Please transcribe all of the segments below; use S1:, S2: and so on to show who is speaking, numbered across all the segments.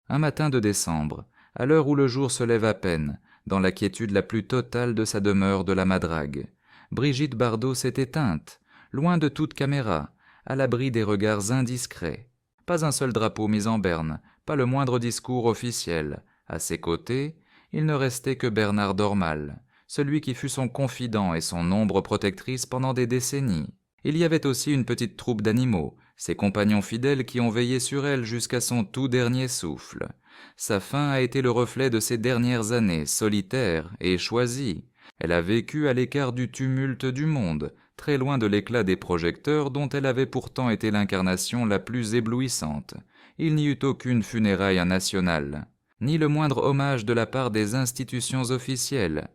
S1: Un matin de décembre, à l'heure où le jour se lève à peine, dans la quiétude la plus totale de sa demeure de la Madrague, Brigitte Bardot s'est éteinte, loin de toute caméra, à l'abri des regards indiscrets. Pas un seul drapeau mis en berne, pas le moindre discours officiel. À ses côtés, il ne restait que Bernard Dormal, celui qui fut son confident et son ombre protectrice pendant des décennies. Il y avait aussi une petite troupe d'animaux, ses compagnons fidèles qui ont veillé sur elle jusqu'à son tout dernier souffle. Sa fin a été le reflet de ses dernières années, solitaires et choisies. Elle a vécu à l'écart du tumulte du monde, très loin de l'éclat des projecteurs dont elle avait pourtant été l'incarnation la plus éblouissante. Il n'y eut aucune funéraille nationale, ni le moindre hommage de la part des institutions officielles.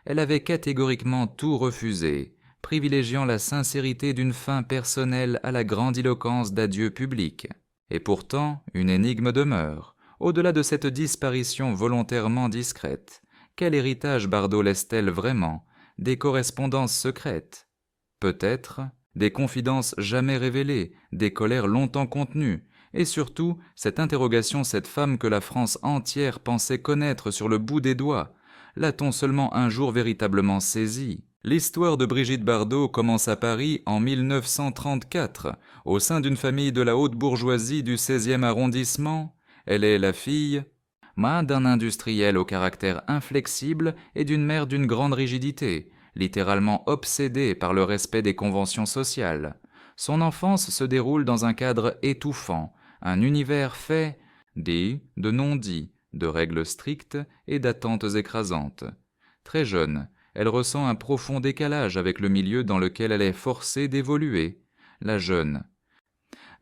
S1: Elle avait catégoriquement tout refusé, privilégiant la sincérité d'une fin personnelle à la grandiloquence d'adieux publics. Et pourtant, une énigme demeure. Au-delà de cette disparition volontairement discrète, quel héritage Bardot laisse-t-elle vraiment? Des correspondances secrètes? Peut-être des confidences jamais révélées, des colères longtemps contenues, et surtout cette interrogation, cette femme que la France entière pensait connaître sur le bout des doigts. L'a-t-on seulement un jour véritablement saisie? L'histoire de Brigitte Bardot commence à Paris en 1934, au sein d'une famille de la haute bourgeoisie du 16e arrondissement. Elle est la fille d'un industriel au caractère inflexible et d'une mère d'une grande rigidité, littéralement obsédée par le respect des conventions sociales. Son enfance se déroule dans un cadre étouffant, un univers fait de non-dits, de règles strictes et d'attentes écrasantes. Très jeune, elle ressent un profond décalage avec le milieu dans lequel elle est forcée d'évoluer. La jeune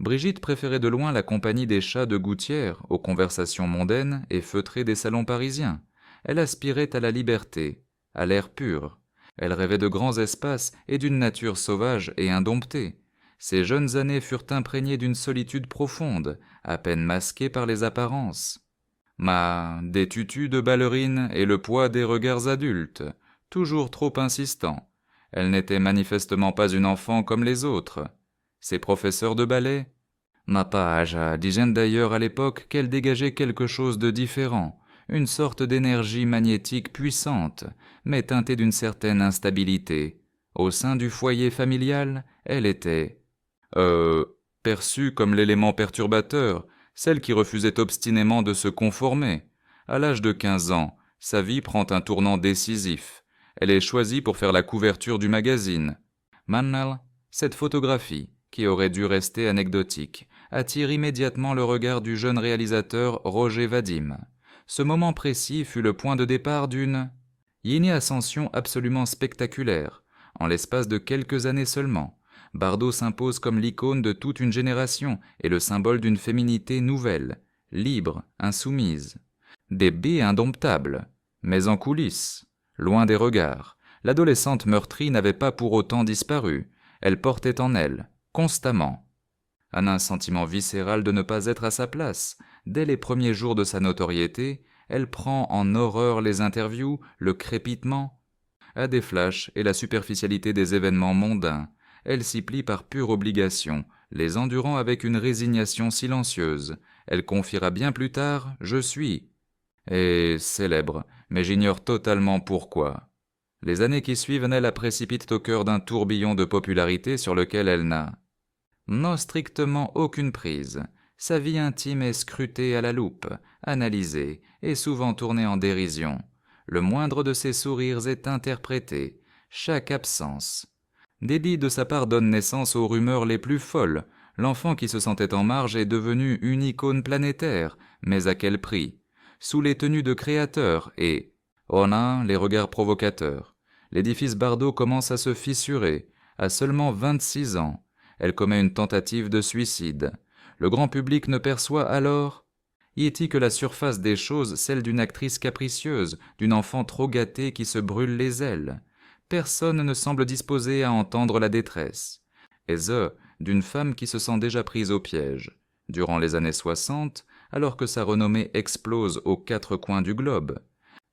S1: Brigitte préférait de loin la compagnie des chats de gouttière aux conversations mondaines et feutrées des salons parisiens. Elle aspirait à la liberté, à l'air pur. Elle rêvait de grands espaces et d'une nature sauvage et indomptée. Ses jeunes années furent imprégnées d'une solitude profonde, à peine masquée par les apparences. Des tutus de ballerines et le poids des regards adultes, toujours trop insistants. Elle n'était manifestement pas une enfant comme les autres. Ses professeurs de ballet disaient d'ailleurs à l'époque qu'elle dégageait quelque chose de différent, une sorte d'énergie magnétique puissante, mais teintée d'une certaine instabilité. Au sein du foyer familial, elle était perçue comme l'élément perturbateur, celle qui refusait obstinément de se conformer. À l'âge de 15 ans, sa vie prend un tournant décisif. Elle est choisie pour faire la couverture du magazine. Cette photographie, qui aurait dû rester anecdotique, attire immédiatement le regard du jeune réalisateur Roger Vadim. Ce moment précis fut le point de départ d'une ascension absolument spectaculaire. En l'espace de quelques années seulement, Bardot s'impose comme l'icône de toute une génération et le symbole d'une féminité nouvelle, libre, insoumise. Des baies indomptables, mais en coulisses, loin des regards. L'adolescente meurtrie n'avait pas pour autant disparu. Elle portait en elle, constamment, un sentiment viscéral de ne pas être à sa place. Dès les premiers jours de sa notoriété, elle prend en horreur les interviews, le crépitement, à des flashs et la superficialité des événements mondains. Elle s'y plie par pure obligation, les endurant avec une résignation silencieuse. Elle confiera bien plus tard « Je suis » et célèbre, mais j'ignore totalement pourquoi. Les années qui suivent la précipitent au cœur d'un tourbillon de popularité sur lequel elle n'a strictement aucune prise. Sa vie intime est scrutée à la loupe, analysée et souvent tournée en dérision. Le moindre de ses sourires est interprété, chaque absence. Dédie de sa part donne naissance aux rumeurs les plus folles. L'enfant qui se sentait en marge est devenu une icône planétaire, mais à quel prix? Sous les tenues de créateurs et, les regards provocateurs. L'édifice Bardot commence à se fissurer. À seulement 26 ans, elle commet une tentative de suicide. Le grand public ne perçoit alors que la surface des choses, celle d'une actrice capricieuse, d'une enfant trop gâtée qui se brûle les ailes. Personne ne semble disposé à entendre la détresse. D'une femme qui se sent déjà prise au piège. Durant les années 60, alors que sa renommée explose aux quatre coins du globe,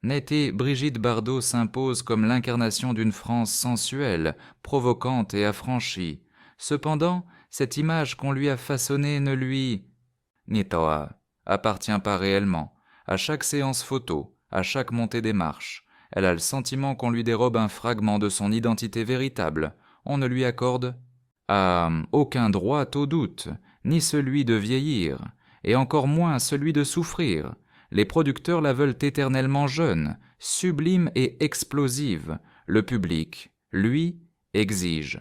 S1: Brigitte Bardot s'impose comme l'incarnation d'une France sensuelle, provocante et affranchie. Cependant, cette image qu'on lui a façonnée ne lui appartient pas réellement. À chaque séance photo, à chaque montée des marches, elle a le sentiment qu'on lui dérobe un fragment de son identité véritable. On ne lui accorde aucun droit au doute, ni celui de vieillir, et encore moins celui de souffrir. Les producteurs la veulent éternellement jeune, sublime et explosive. Le public, lui, exige.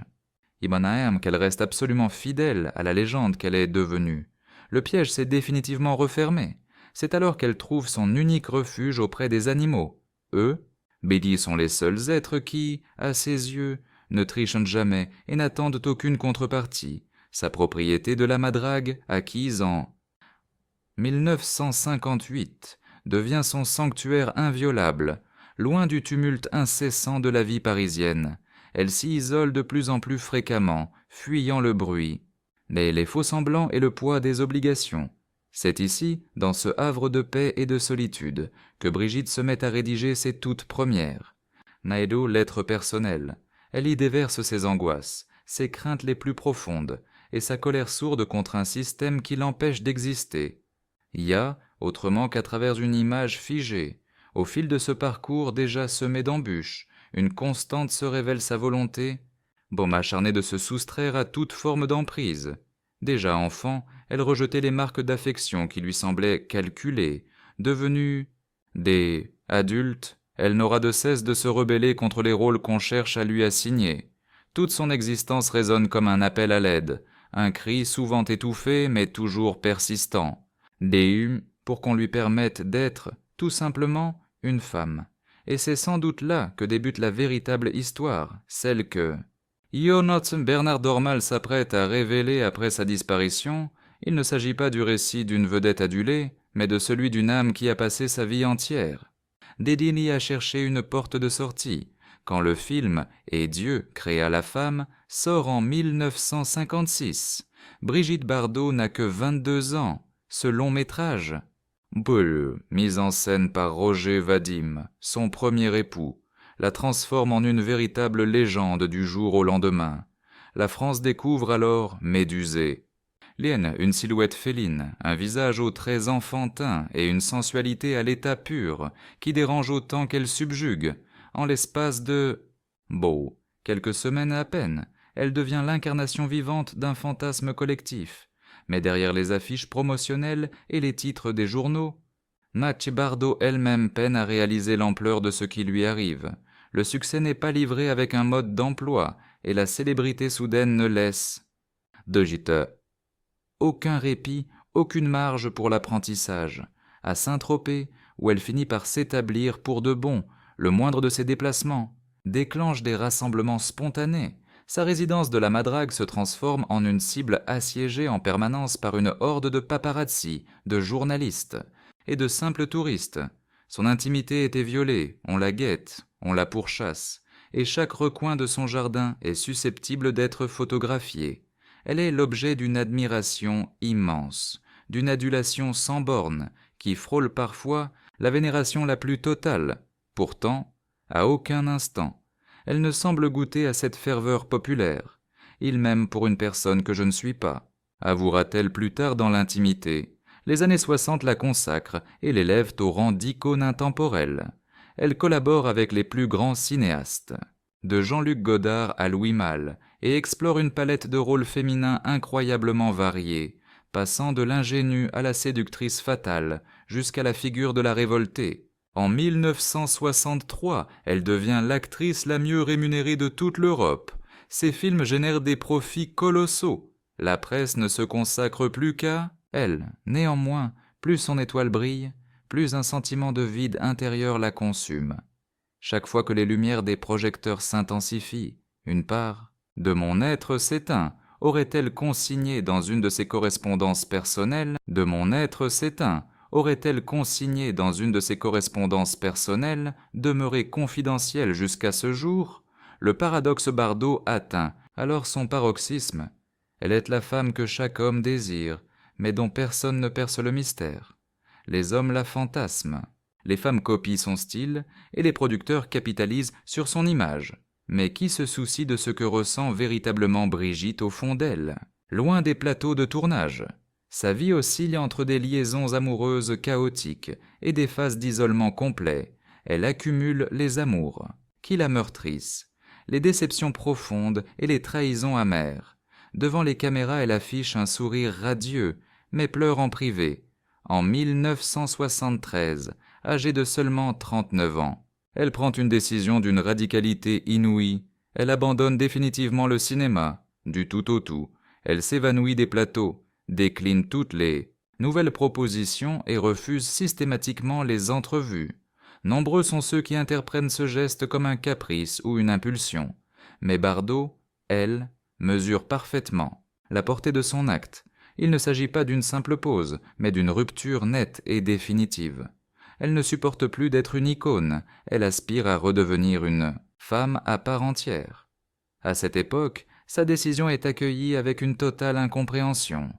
S1: Ibn aime qu'elle reste absolument fidèle à la légende qu'elle est devenue. Le piège s'est définitivement refermé. C'est alors qu'elle trouve son unique refuge auprès des animaux. Eux, Bédi, sont les seuls êtres qui, à ses yeux, ne trichent jamais et n'attendent aucune contrepartie. Sa propriété de la Madrague, acquise en 1958, devient son sanctuaire inviolable, loin du tumulte incessant de la vie parisienne. Elle s'y isole de plus en plus fréquemment, fuyant le bruit, les faux-semblants et le poids des obligations. C'est ici, dans ce havre de paix et de solitude, que Brigitte se met à rédiger ses toutes premières. Naedo, lettre personnelle. Elle y déverse ses angoisses, ses craintes les plus profondes, et sa colère sourde contre un système qui l'empêche d'exister. Ya, autrement qu'à travers une image figée. Au fil de ce parcours déjà semé d'embûches, une constante se révèle sa volonté, acharnée de se soustraire à toute forme d'emprise. Déjà enfant, elle rejetait les marques d'affection qui lui semblaient calculées. Devenue des adultes, elle n'aura de cesse de se rebeller contre les rôles qu'on cherche à lui assigner. Toute son existence résonne comme un appel à l'aide, un cri souvent étouffé mais toujours persistant. Pour qu'on lui permette d'être, tout simplement, une femme. Et c'est sans doute là que débute la véritable histoire, celle que Bernard Dormal s'apprête à révéler après sa disparition. Il ne s'agit pas du récit d'une vedette adulée, mais de celui d'une âme qui a passé sa vie entière. Dédini a cherché une porte de sortie, quand le film « Et Dieu créa la femme » sort en 1956. Brigitte Bardot n'a que 22 ans. Ce long métrage, mise en scène par Roger Vadim, son premier époux, la transforme en une véritable légende du jour au lendemain. La France découvre alors Médusée. Lien, une silhouette féline, un visage aux traits enfantins et une sensualité à l'état pur, qui dérange autant qu'elle subjugue. En l'espace de quelques semaines à peine, elle devient l'incarnation vivante d'un fantasme collectif. Mais derrière les affiches promotionnelles et les titres des journaux, Brigitte Bardot elle-même peine à réaliser l'ampleur de ce qui lui arrive. Le succès n'est pas livré avec un mode d'emploi et la célébrité soudaine ne laisse aucun répit, aucune marge pour l'apprentissage. À Saint-Tropez, où elle finit par s'établir pour de bon, le moindre de ses déplacements déclenche des rassemblements spontanés. Sa résidence de la Madrague se transforme en une cible assiégée en permanence par une horde de paparazzi, de journalistes et de simples touristes. Son intimité était violée, on la guette, on la pourchasse, et chaque recoin de son jardin est susceptible d'être photographié. Elle est l'objet d'une admiration immense, d'une adulation sans bornes, qui frôle parfois la vénération la plus totale. Pourtant, à aucun instant, elle ne semble goûter à cette ferveur populaire. Il m'aime pour une personne que je ne suis pas, avouera-t-elle plus tard dans l'intimité. Les années 60 la consacrent et l'élèvent au rang d'icône intemporelle. Elle collabore avec les plus grands cinéastes, de Jean-Luc Godard à Louis Malle, et explore une palette de rôles féminins incroyablement variés, passant de l'ingénue à la séductrice fatale, jusqu'à la figure de la révoltée. En 1963, elle devient l'actrice la mieux rémunérée de toute l'Europe. Ses films génèrent des profits colossaux. La presse ne se consacre plus qu'à elle. Néanmoins, plus son étoile brille, plus un sentiment de vide intérieur la consume. Chaque fois que les lumières des projecteurs s'intensifient, une part de mon être s'éteint. Aurait-elle consigné dans une de ses correspondances personnelles « De mon être s'éteint » aurait-elle consigné dans une de ses correspondances personnelles, demeurée confidentielle jusqu'à ce jour? Le paradoxe Bardot atteint alors son paroxysme. Elle est la femme que chaque homme désire, mais dont personne ne perce le mystère. Les hommes la fantasment, les femmes copient son style, et les producteurs capitalisent sur son image. Mais qui se soucie de ce que ressent véritablement Brigitte au fond d'elle, loin des plateaux de tournage? Sa vie oscille entre des liaisons amoureuses chaotiques et des phases d'isolement complet. Elle accumule les amours qui la meurtrissent, les déceptions profondes et les trahisons amères. Devant les caméras, elle affiche un sourire radieux, mais pleure en privé. En 1973, âgée de seulement 39 ans, elle prend une décision d'une radicalité inouïe. Elle abandonne définitivement le cinéma, du tout au tout. Elle s'évanouit des plateaux, décline toutes les nouvelles propositions et refuse systématiquement les entrevues. Nombreux sont ceux qui interprètent ce geste comme un caprice ou une impulsion. Mais Bardot, elle, mesure parfaitement la portée de son acte. Il ne s'agit pas d'une simple pause, mais d'une rupture nette et définitive. Elle ne supporte plus d'être une icône, elle aspire à redevenir une femme à part entière. À cette époque, sa décision est accueillie avec une totale incompréhension.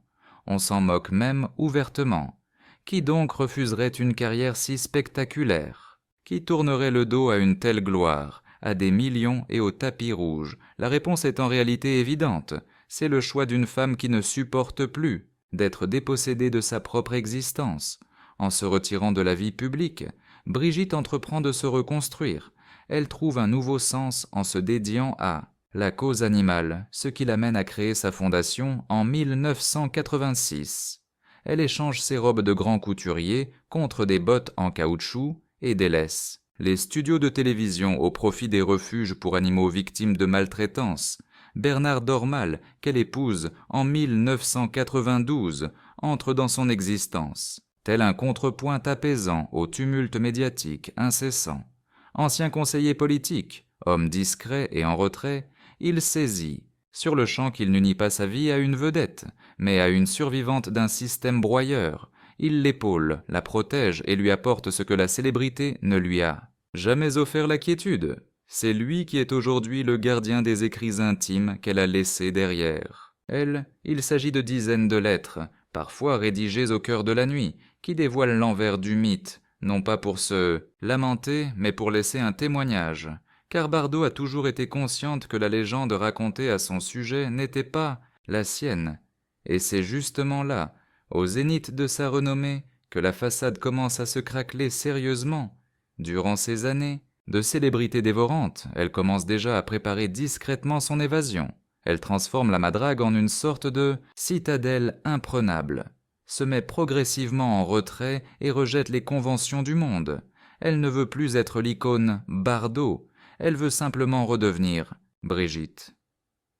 S1: On s'en moque même ouvertement. Qui donc refuserait une carrière si spectaculaire? Qui tournerait le dos à une telle gloire, à des millions et au tapis rouge? La réponse est en réalité évidente. C'est le choix d'une femme qui ne supporte plus d'être dépossédée de sa propre existence. En se retirant de la vie publique, Brigitte entreprend de se reconstruire. Elle trouve un nouveau sens en se dédiant à la cause animale, ce qui l'amène à créer sa fondation en 1986. Elle échange ses robes de grand couturier contre des bottes en caoutchouc et des laisses les studios de télévision au profit des refuges pour animaux victimes de maltraitance. Bernard Dormal, qu'elle épouse en 1992, entre dans son existence, tel un contrepoint apaisant au tumulte médiatique incessant. Ancien conseiller politique, homme discret et en retrait, il saisit, sur le champ qu'il n'unit pas sa vie à une vedette, mais à une survivante d'un système broyeur. Il l'épaule, la protège et lui apporte ce que la célébrité ne lui a jamais offert, la quiétude. C'est lui qui est aujourd'hui le gardien des écrits intimes qu'elle a laissés derrière. Elle, il s'agit de dizaines de lettres, parfois rédigées au cœur de la nuit, qui dévoilent l'envers du mythe, non pas pour se lamenter, mais pour laisser un témoignage. Car Bardot a toujours été consciente que la légende racontée à son sujet n'était pas la sienne. Et c'est justement là, au zénith de sa renommée, que la façade commence à se craqueler sérieusement. Durant ces années de célébrité dévorante, elle commence déjà à préparer discrètement son évasion. Elle transforme la Madrague en une sorte de citadelle imprenable, se met progressivement en retrait et rejette les conventions du monde. Elle ne veut plus être l'icône Bardot, elle veut simplement redevenir Brigitte.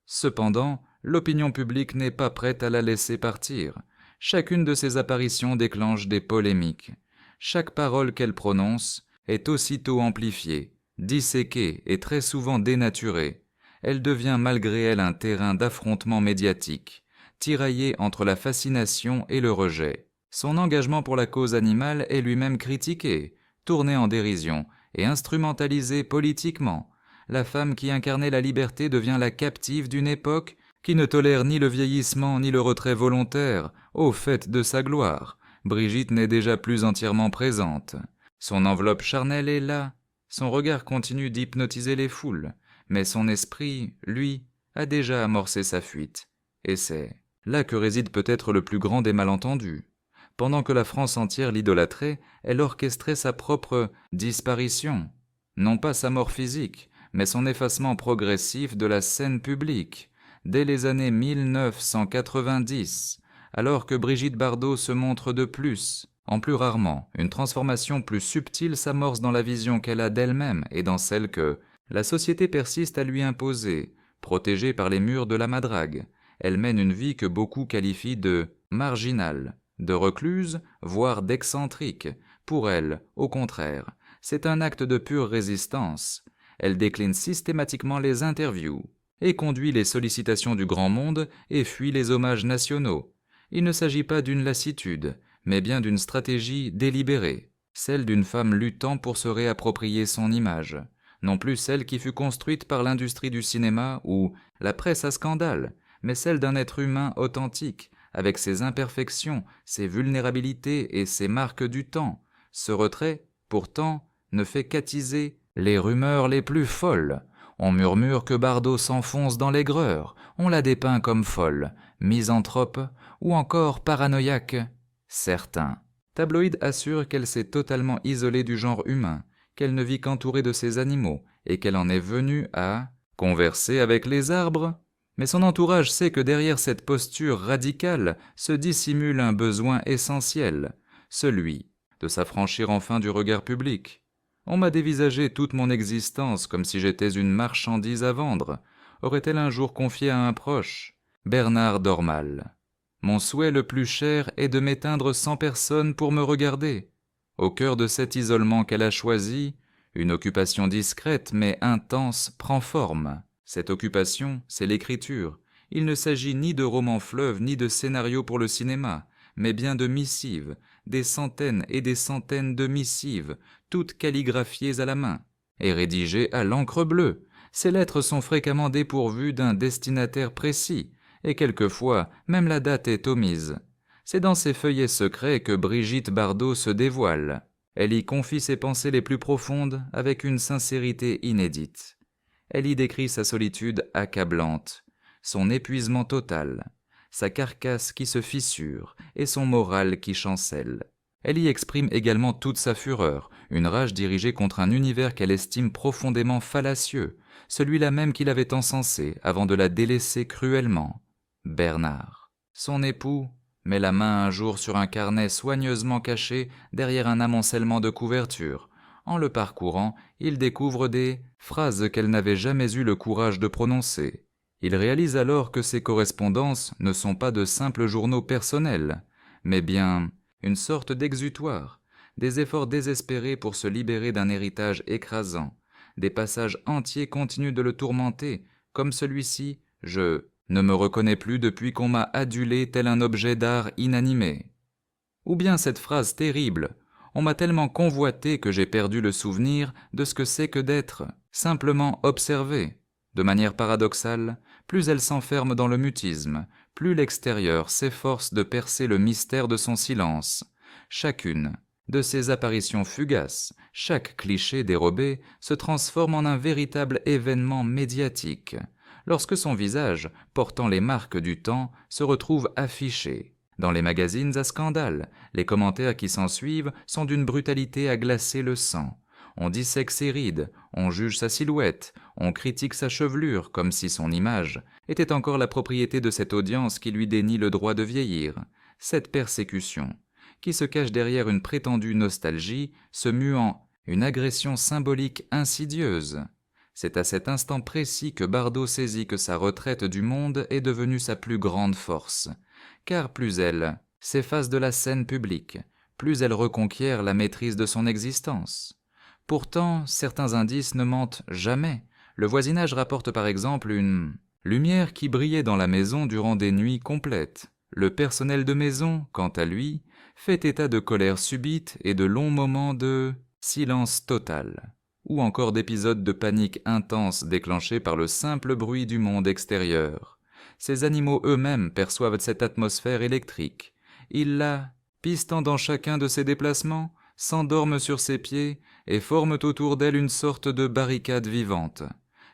S1: Cependant, l'opinion publique n'est pas prête à la laisser partir. Chacune de ses apparitions déclenche des polémiques. Chaque parole qu'elle prononce est aussitôt amplifiée, disséquée et très souvent dénaturée. Elle devient malgré elle un terrain d'affrontement médiatique, tiraillé entre la fascination et le rejet. Son engagement pour la cause animale est lui-même critiqué, tourné en dérision et instrumentalisé politiquement. La femme qui incarnait la liberté devient la captive d'une époque qui ne tolère ni le vieillissement ni le retrait volontaire, au fait de sa gloire. Brigitte n'est déjà plus entièrement présente. Son enveloppe charnelle est là, son regard continue d'hypnotiser les foules, mais son esprit, lui, a déjà amorcé sa fuite. Et c'est là que réside peut-être le plus grand des malentendus. Pendant que la France entière l'idolâtrait, elle orchestrait sa propre disparition. Non pas sa mort physique, mais son effacement progressif de la scène publique. Dès les années 1990, alors que Brigitte Bardot se montre de plus en plus rarement, une transformation plus subtile s'amorce dans la vision qu'elle a d'elle-même et dans celle que la société persiste à lui imposer. Protégée par les murs de la Madrague, elle mène une vie que beaucoup qualifient de marginale, de recluse, voire d'excentrique. Pour elle, au contraire, c'est un acte de pure résistance. Elle décline systématiquement les interviews et conduit les sollicitations du grand monde et fuit les hommages nationaux. Il ne s'agit pas d'une lassitude, mais bien d'une stratégie délibérée, celle d'une femme luttant pour se réapproprier son image, non plus celle qui fut construite par l'industrie du cinéma ou la presse à scandale, mais celle d'un être humain authentique, avec ses imperfections, ses vulnérabilités et ses marques du temps. Ce retrait, pourtant, ne fait qu'attiser les rumeurs les plus folles. On murmure que Bardot s'enfonce dans l'aigreur, on la dépeint comme folle, misanthrope ou encore paranoïaque. Certains. Tabloïd assure qu'elle s'est totalement isolée du genre humain, qu'elle ne vit qu'entourée de ces animaux et qu'elle en est venue à converser avec les arbres. Mais son entourage sait que derrière cette posture radicale se dissimule un besoin essentiel, celui de s'affranchir enfin du regard public. On m'a dévisagé toute mon existence comme si j'étais une marchandise à vendre, aurait-elle un jour confié à un proche. Bernard Dormal. Mon souhait le plus cher est de m'éteindre sans personne pour me regarder. Au cœur de cet isolement qu'elle a choisi, une occupation discrète mais intense prend forme. Cette occupation, c'est l'écriture. Il ne s'agit ni de romans fleuves ni de scénarios pour le cinéma, mais bien de missives, des centaines et des centaines de missives, toutes calligraphiées à la main, et rédigées à l'encre bleue. Ces lettres sont fréquemment dépourvues d'un destinataire précis, et quelquefois même la date est omise. C'est dans ces feuillets secrets que Brigitte Bardot se dévoile. Elle y confie ses pensées les plus profondes avec une sincérité inédite. Elle y décrit sa solitude accablante, son épuisement total, sa carcasse qui se fissure et son moral qui chancelle. Elle y exprime également toute sa fureur, une rage dirigée contre un univers qu'elle estime profondément fallacieux, celui-là même qu'il avait encensé avant de la délaisser cruellement. Bernard. Son époux met la main un jour sur un carnet soigneusement caché derrière un amoncellement de couvertures. En le parcourant, il découvre des phrases qu'elle n'avait jamais eu le courage de prononcer. Il réalise alors que ces correspondances ne sont pas de simples journaux personnels, mais bien une sorte d'exutoire, des efforts désespérés pour se libérer d'un héritage écrasant, des passages entiers continuent de le tourmenter, comme celui-ci « Je ne me reconnais plus depuis qu'on m'a adulé tel un objet d'art inanimé ». Ou bien cette phrase terrible « On m'a tellement convoité que j'ai perdu le souvenir de ce que c'est que d'être simplement observé ». De manière paradoxale, plus elle s'enferme dans le mutisme, plus l'extérieur s'efforce de percer le mystère de son silence. Chacune de ces apparitions fugaces, chaque cliché dérobé se transforme en un véritable événement médiatique, lorsque son visage, portant les marques du temps, se retrouve affiché. Dans les magazines à scandale, les commentaires qui s'ensuivent sont d'une brutalité à glacer le sang. On dissèque ses rides, on juge sa silhouette, on critique sa chevelure comme si son image était encore la propriété de cette audience qui lui dénie le droit de vieillir. Cette persécution, qui se cache derrière une prétendue nostalgie, se mue en une agression symbolique insidieuse. C'est à cet instant précis que Bardot saisit que sa retraite du monde est devenue sa plus grande force, car plus elle s'efface de la scène publique, plus elle reconquiert la maîtrise de son existence. Pourtant, certains indices ne mentent jamais. Le voisinage rapporte par exemple une lumière qui brillait dans la maison durant des nuits complètes. Le personnel de maison, quant à lui, fait état de colère subite et de longs moments de silence total, ou encore d'épisodes de panique intense déclenchés par le simple bruit du monde extérieur. Ces animaux eux-mêmes perçoivent cette atmosphère électrique. Ils la pistant dans chacun de ses déplacements, s'endorment sur ses pieds et forment autour d'elle une sorte de barricade vivante.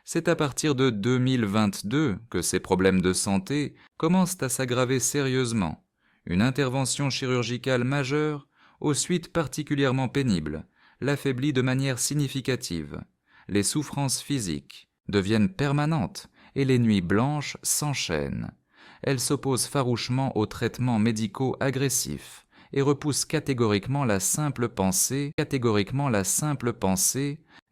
S1: C'est à partir de 2022 que ces problèmes de santé commencent à s'aggraver sérieusement. Une intervention chirurgicale majeure, aux suites particulièrement pénibles, l'affaiblit de manière significative. Les souffrances physiques deviennent permanentes et les nuits blanches s'enchaînent. Elle s'oppose farouchement aux traitements médicaux agressifs et repousse catégoriquement la simple pensée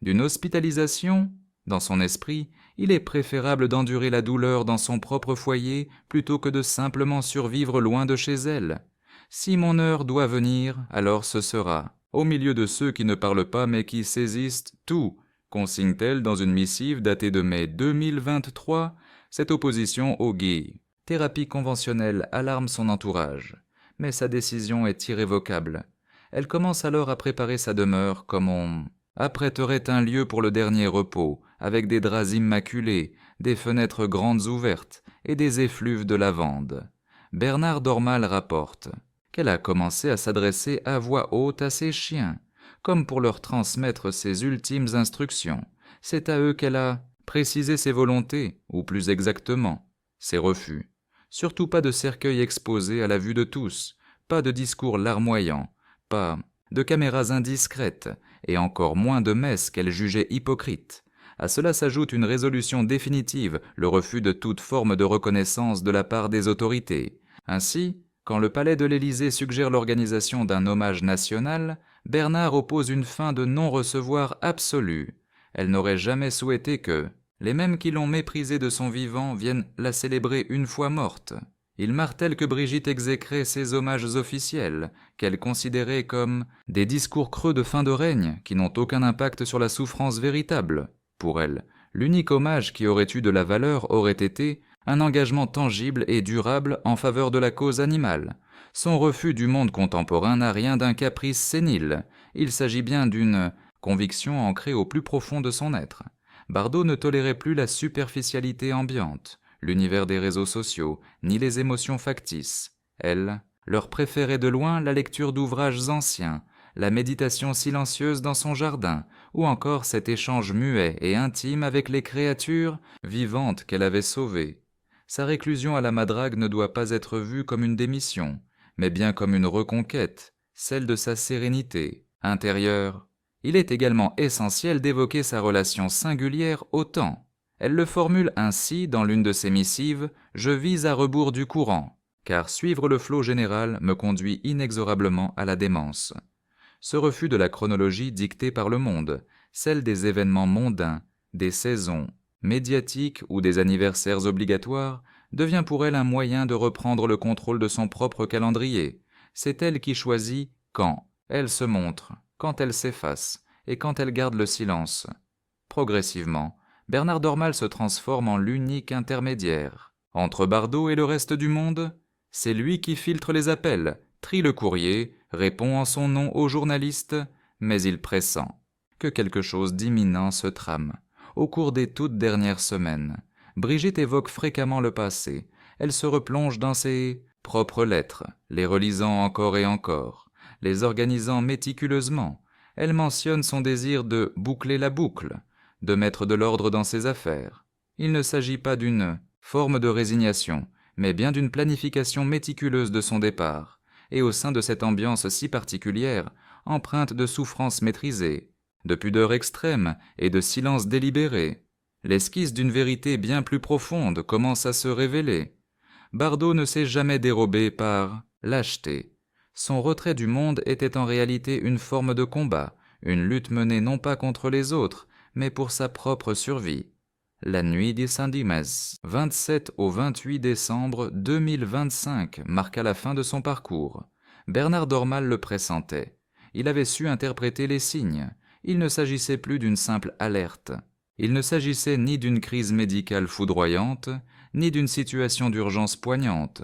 S1: d'une hospitalisation. Dans son esprit, il est préférable d'endurer la douleur dans son propre foyer plutôt que de simplement survivre loin de chez elle. Si mon heure doit venir, alors ce sera au milieu de ceux qui ne parlent pas mais qui saisissent tout, consigne-t-elle dans une missive datée de mai 2023. Cette opposition au gay thérapie conventionnelle alarme son entourage, mais sa décision est irrévocable. Elle commence alors à préparer sa demeure comme on apprêterait un lieu pour le dernier repos, avec des draps immaculés, des fenêtres grandes ouvertes et des effluves de lavande. Bernard Dormal rapporte qu'elle a commencé à s'adresser à voix haute à ses chiens, comme pour leur transmettre ses ultimes instructions. C'est à eux qu'elle a préciser ses volontés, ou plus exactement, ses refus. Surtout pas de cercueil exposé à la vue de tous, pas de discours larmoyants, pas de caméras indiscrètes, et encore moins de messes qu'elle jugeait hypocrites. À cela s'ajoute une résolution définitive, le refus de toute forme de reconnaissance de la part des autorités. Ainsi, quand le palais de l'Élysée suggère l'organisation d'un hommage national, Bernard oppose une fin de non-recevoir absolue. Elle n'aurait jamais souhaité que les mêmes qui l'ont méprisée de son vivant viennent la célébrer une fois morte. Il martèle que Brigitte exécrait ces hommages officiels, qu'elle considérait comme des discours creux de fin de règne qui n'ont aucun impact sur la souffrance véritable. Pour elle, l'unique hommage qui aurait eu de la valeur aurait été un engagement tangible et durable en faveur de la cause animale. Son refus du monde contemporain n'a rien d'un caprice sénile. Il s'agit bien d'une conviction ancrée au plus profond de son être. Bardot ne tolérait plus la superficialité ambiante, l'univers des réseaux sociaux, ni les émotions factices. Elle leur préférait de loin la lecture d'ouvrages anciens, la méditation silencieuse dans son jardin, ou encore cet échange muet et intime avec les créatures vivantes qu'elle avait sauvées. Sa réclusion à la Madrague ne doit pas être vue comme une démission, mais bien comme une reconquête, celle de sa sérénité intérieure. Il est également essentiel d'évoquer sa relation singulière au temps. Elle le formule ainsi dans l'une de ses missives « Je vis à rebours du courant, car suivre le flot général me conduit inexorablement à la démence. » Ce refus de la chronologie dictée par le monde, celle des événements mondains, des saisons, médiatiques ou des anniversaires obligatoires, devient pour elle un moyen de reprendre le contrôle de son propre calendrier. C'est elle qui choisit quand elle se montre, quand elle s'efface et quand elle garde le silence. Progressivement, Bernard Dormal se transforme en l'unique intermédiaire. Entre Bardot et le reste du monde, c'est lui qui filtre les appels, trie le courrier, répond en son nom aux journalistes, mais il pressent que quelque chose d'imminent se trame. Au cours des toutes dernières semaines, Brigitte évoque fréquemment le passé. Elle se replonge dans ses propres lettres, les relisant encore et encore, les organisant méticuleusement. Elle mentionne son désir de boucler la boucle, de mettre de l'ordre dans ses affaires. Il ne s'agit pas d'une forme de résignation, mais bien d'une planification méticuleuse de son départ, et au sein de cette ambiance si particulière, empreinte de souffrance maîtrisée, de pudeur extrême et de silence délibéré, l'esquisse d'une vérité bien plus profonde commence à se révéler. Bardot ne s'est jamais dérobé par lâcheté. Son retrait du monde était en réalité une forme de combat, une lutte menée non pas contre les autres, mais pour sa propre survie. La nuit des Saint-Dimes, 27 au 28 décembre 2025, marqua la fin de son parcours. Bernard Dormal le pressentait. Il avait su interpréter les signes. Il ne s'agissait plus d'une simple alerte. Il ne s'agissait ni d'une crise médicale foudroyante, ni d'une situation d'urgence poignante.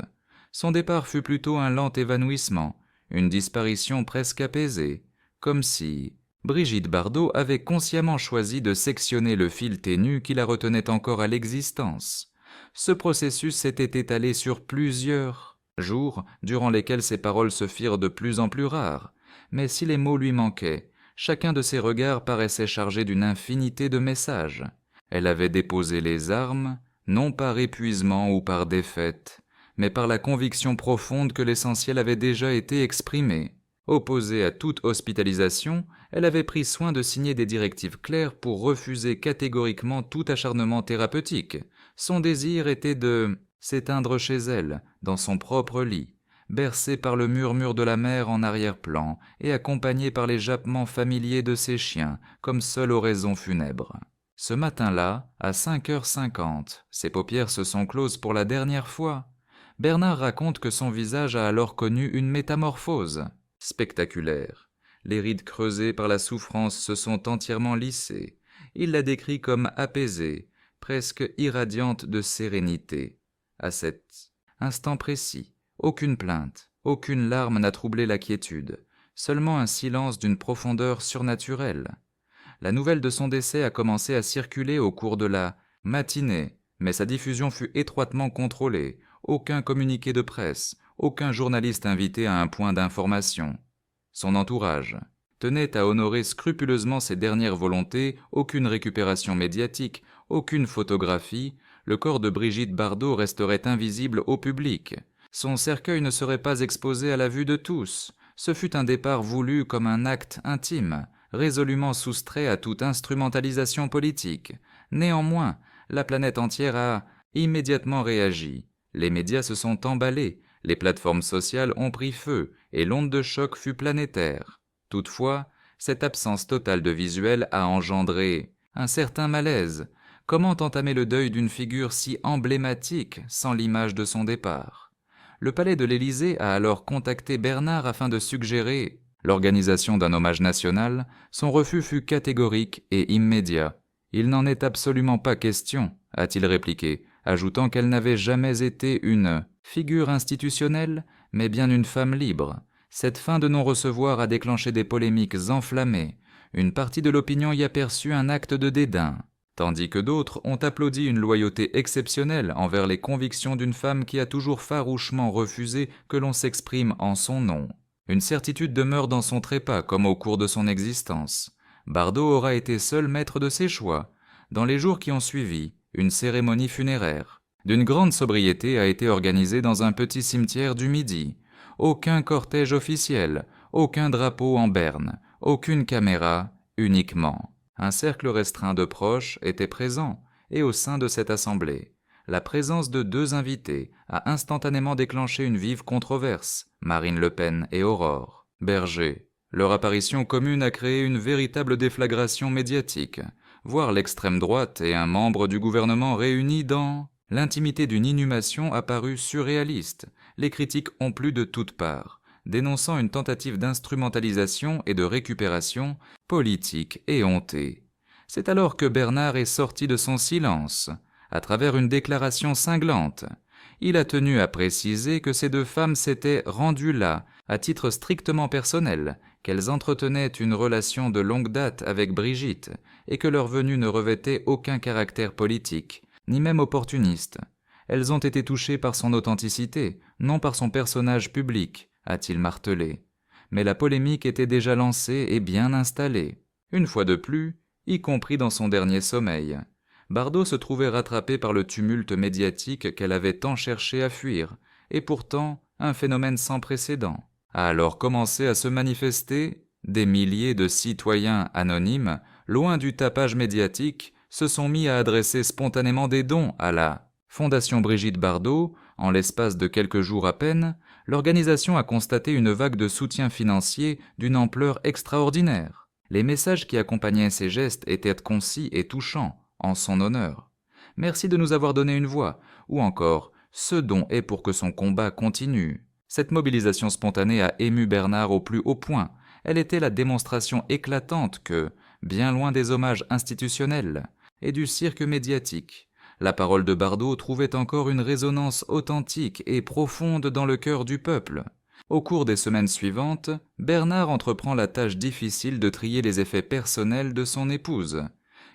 S1: Son départ fut plutôt un lent évanouissement, une disparition presque apaisée, comme si Brigitte Bardot avait consciemment choisi de sectionner le fil ténu qui la retenait encore à l'existence. Ce processus s'était étalé sur plusieurs jours, durant lesquels ses paroles se firent de plus en plus rares. Mais si les mots lui manquaient, chacun de ses regards paraissait chargé d'une infinité de messages. Elle avait déposé les armes, non par épuisement ou par défaite, mais par la conviction profonde que l'essentiel avait déjà été exprimé. Opposée à toute hospitalisation, elle avait pris soin de signer des directives claires pour refuser catégoriquement tout acharnement thérapeutique. Son désir était de s'éteindre chez elle, dans son propre lit, bercée par le murmure de la mer en arrière-plan et accompagnée par les jappements familiers de ses chiens, comme seule oraison funèbre. Ce matin-là, à 5h50, ses paupières se sont closes pour la dernière fois. Bernard raconte que son visage a alors connu une métamorphose spectaculaire. Les rides creusées par la souffrance se sont entièrement lissées. Il la décrit comme apaisée, presque irradiante de sérénité. À cet instant précis, aucune plainte, aucune larme n'a troublé la quiétude, seulement un silence d'une profondeur surnaturelle. La nouvelle de son décès a commencé à circuler au cours de la matinée, mais sa diffusion fut étroitement contrôlée. Aucun communiqué de presse, aucun journaliste invité à un point d'information. Son entourage tenait à honorer scrupuleusement ses dernières volontés, aucune récupération médiatique, Aucune photographie, le corps de Brigitte Bardot resterait invisible au public. Son cercueil ne serait pas exposé à la vue de tous. Ce fut un départ voulu comme un acte intime, résolument soustrait à toute instrumentalisation politique. Néanmoins, la planète entière a immédiatement réagi. Les médias se sont emballés, les plateformes sociales ont pris feu, et l'onde de choc fut planétaire. Toutefois, cette absence totale de visuel a engendré un certain malaise. Comment entamer le deuil d'une figure si emblématique sans l'image de son départ? Le palais de l'Élysée a alors contacté Bernard afin de suggérer l'organisation d'un hommage national. Son refus fut catégorique et immédiat. « Il n'en est absolument pas question », a-t-il répliqué, ajoutant qu'elle n'avait jamais été une figure institutionnelle, mais bien une femme libre. Cette fin de non-recevoir a déclenché des polémiques enflammées. Une partie de l'opinion y aperçut un acte de dédain, tandis que d'autres ont applaudi une loyauté exceptionnelle envers les convictions d'une femme qui a toujours farouchement refusé que l'on s'exprime en son nom. Une certitude demeure dans son trépas comme au cours de son existence. Bardot aura été seul maître de ses choix. Dans les jours qui ont suivi, une cérémonie funéraire d'une grande sobriété a été organisée dans un petit cimetière du Midi. Aucun cortège officiel, aucun drapeau en berne, aucune caméra, uniquement. Un cercle restreint de proches était présent, et au sein de cette assemblée, la présence de deux invités a instantanément déclenché une vive controverse, Marine Le Pen et Aurore Berger. Leur apparition commune a créé une véritable déflagration médiatique, voire l'extrême droite et un membre du gouvernement réunis dans l'intimité d'une inhumation apparue surréaliste. Les critiques ont plu de toutes parts, dénonçant une tentative d'instrumentalisation et de récupération politique éhontée. C'est alors que Bernard est sorti de son silence, à travers une déclaration cinglante. Il a tenu à préciser que ces deux femmes s'étaient rendues là, à titre strictement personnel, qu'elles entretenaient une relation de longue date avec Brigitte, et que leur venue ne revêtait aucun caractère politique, ni même opportuniste. Elles ont été touchées par son authenticité, non par son personnage public, a-t-il martelé. Mais la polémique était déjà lancée et bien installée. Une fois de plus, y compris dans son dernier sommeil. Bardot se trouvait rattrapée par le tumulte médiatique qu'elle avait tant cherché à fuir, et pourtant un phénomène sans précédent a alors commencé à se manifester. Des milliers de citoyens anonymes, loin du tapage médiatique, se sont mis à adresser spontanément des dons à la Fondation Brigitte Bardot. En l'espace de quelques jours à peine, l'organisation a constaté une vague de soutien financier d'une ampleur extraordinaire. Les messages qui accompagnaient ces gestes étaient concis et touchants, en son honneur. « Merci de nous avoir donné une voix » ou encore « Ce don est pour que son combat continue ». Cette mobilisation spontanée a ému Bernard au plus haut point. Elle était la démonstration éclatante que, bien loin des hommages institutionnels et du cirque médiatique, la parole de Bardot trouvait encore une résonance authentique et profonde dans le cœur du peuple. Au cours des semaines suivantes, Bernard entreprend la tâche difficile de trier les effets personnels de son épouse.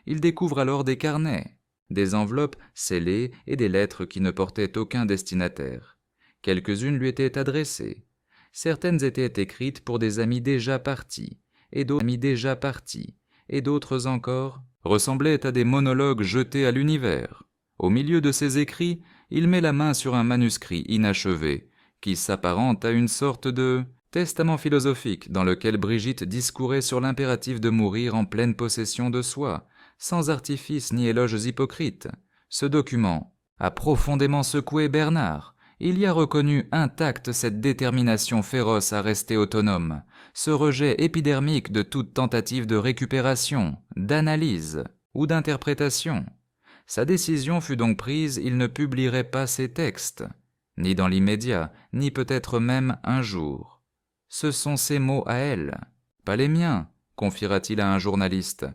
S1: Il découvre alors des carnets, des enveloppes scellées et des lettres qui ne portaient aucun destinataire. Quelques-unes lui étaient adressées. Certaines étaient écrites pour des amis déjà partis, et d'autres encore ressemblaient à des monologues jetés à l'univers. Au milieu de ces écrits, il met la main sur un manuscrit inachevé, qui s'apparente à une sorte de testament philosophique dans lequel Brigitte discourait sur l'impératif de mourir en pleine possession de soi, sans artifice ni éloges hypocrites. Ce document a profondément secoué Bernard. Il y a reconnu intacte cette détermination féroce à rester autonome, ce rejet épidermique de toute tentative de récupération, d'analyse ou d'interprétation. Sa décision fut donc prise, il ne publierait pas ses textes, ni dans l'immédiat, ni peut-être même un jour. Ce sont ses mots à elle, pas les miens, confiera-t-il à un journaliste.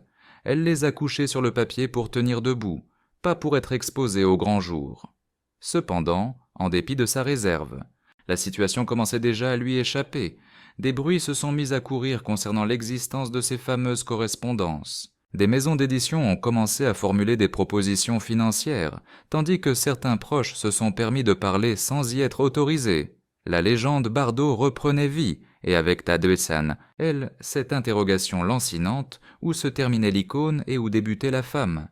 S1: Elle les a couchés sur le papier pour tenir debout, pas pour être exposés au grand jour. Cependant, en dépit de sa réserve, la situation commençait déjà à lui échapper. Des bruits se sont mis à courir concernant l'existence de ces fameuses correspondances. Des maisons d'édition ont commencé à formuler des propositions financières, tandis que certains proches se sont permis de parler sans y être autorisés. La légende Bardot reprenait vie, et avec Tadeusan, elle, cette interrogation lancinante, où se terminait l'icône et où débutait la femme.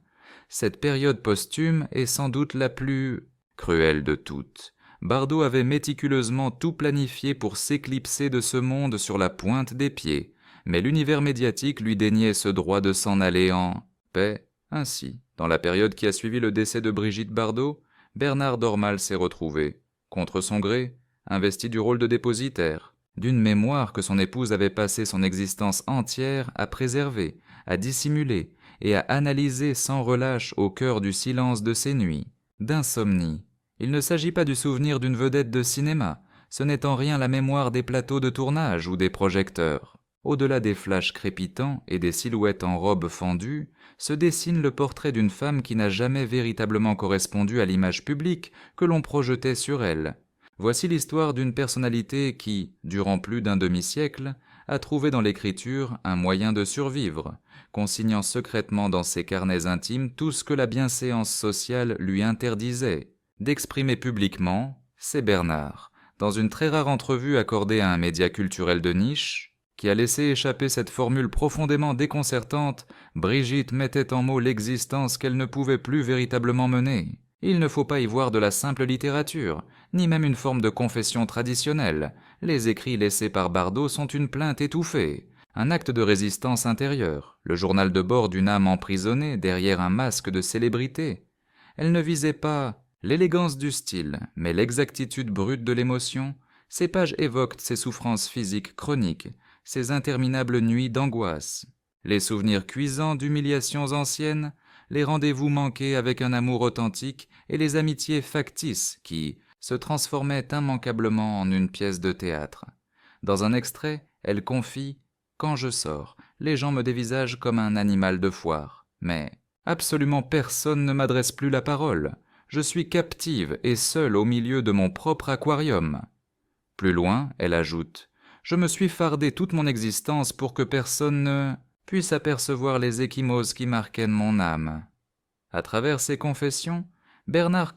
S1: Cette période posthume est sans doute la plus cruelle de toutes. Bardot avait méticuleusement tout planifié pour s'éclipser de ce monde sur la pointe des pieds, mais l'univers médiatique lui déniait ce droit de s'en aller en paix. Ainsi, dans la période qui a suivi le décès de Brigitte Bardot, Bernard Dormal s'est retrouvé, contre son gré, investi du rôle de dépositaire, d'une mémoire que son épouse avait passé son existence entière à préserver, à dissimuler et à analyser sans relâche au cœur du silence de ses nuits, d'insomnie. Il ne s'agit pas du souvenir d'une vedette de cinéma, ce n'est en rien la mémoire des plateaux de tournage ou des projecteurs. Au-delà des flashs crépitants et des silhouettes en robe fendue, se dessine le portrait d'une femme qui n'a jamais véritablement correspondu à l'image publique que l'on projetait sur elle. Voici l'histoire d'une personnalité qui, durant plus d'un demi-siècle, a trouvé dans l'écriture un moyen de survivre, consignant secrètement dans ses carnets intimes tout ce que la bienséance sociale lui interdisait d'exprimer publiquement. C'est Bernard, dans une très rare entrevue accordée à un média culturel de niche, qui a laissé échapper cette formule profondément déconcertante: Brigitte mettait en mots l'existence qu'elle ne pouvait plus véritablement mener. Il ne faut pas y voir de la simple littérature, ni même une forme de confession traditionnelle. Les écrits laissés par Bardot sont une plainte étouffée, un acte de résistance intérieure, le journal de bord d'une âme emprisonnée derrière un masque de célébrité. Elle ne visait pas l'élégance du style, mais l'exactitude brute de l'émotion. Ces pages évoquent ses souffrances physiques chroniques, ses interminables nuits d'angoisse, les souvenirs cuisants d'humiliations anciennes, les rendez-vous manqués avec un amour authentique et les amitiés factices qui se transformaient immanquablement en une pièce de théâtre. Dans un extrait, elle confie « Quand je sors, les gens me dévisagent comme un animal de foire, mais absolument personne ne m'adresse plus la parole. Je suis captive et seule au milieu de mon propre aquarium. » Plus loin, elle ajoute « Je me suis fardé toute mon existence pour que personne ne puisse apercevoir les ecchymoses qui marquaient mon âme. » À travers ses confessions, Bernard